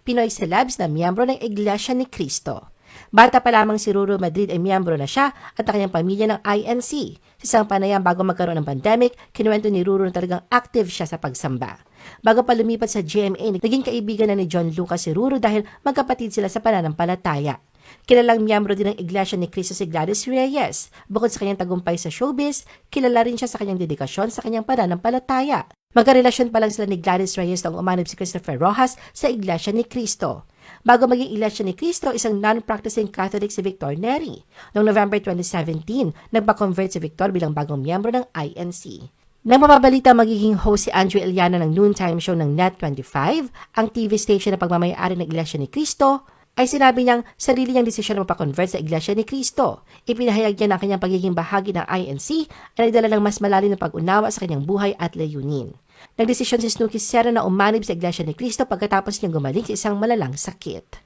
Pinoy celebs na miyembro ng Iglesia ni Cristo. Bata pa lamang si Ruru Madrid ay miyembro na siya at ang kanyang pamilya ng INC. Sa isang panayam bago magkaroon ng pandemic, kinuwento ni Ruru na talagang active siya sa pagsamba. Bago pa lumipat sa GMA, naging kaibigan na ni John Lucas si Ruru dahil magkapatid sila sa pananampalataya. Kilalang miyembro din ng Iglesia ni Cristo si Gladys Reyes. Bukod sa kanyang tagumpay sa showbiz, kilala rin siya sa kanyang dedikasyon sa kanyang pananampalataya. Magkarelasyon pa lang sila ni Gladys Reyes noong umanib si Christopher Rojas sa Iglesia ni Cristo. Bago maging Iglesia ni Cristo, isang non-practicing Catholic si Victor Neri. Noong November 2017, nagpa-convert si Victor bilang bagong miyembro ng INC. Nang mapabalita magiging host si Andrew Iliana ng noontime show ng Net25, ang TV station na pagmamayari ng Iglesia ni Cristo, ay sinabi niyang sarili niyang desisyon na mapakonvert sa Iglesia ni Cristo. Ipinahayag niya na kanyang pagiging bahagi ng INC ay nagdala ng mas malalim na pag-unawa sa kanyang buhay at layunin. Nagdesisyon si Snooki Serra na umanib sa Iglesia ni Cristo pagkatapos niyang gumaling sa isang malalang sakit.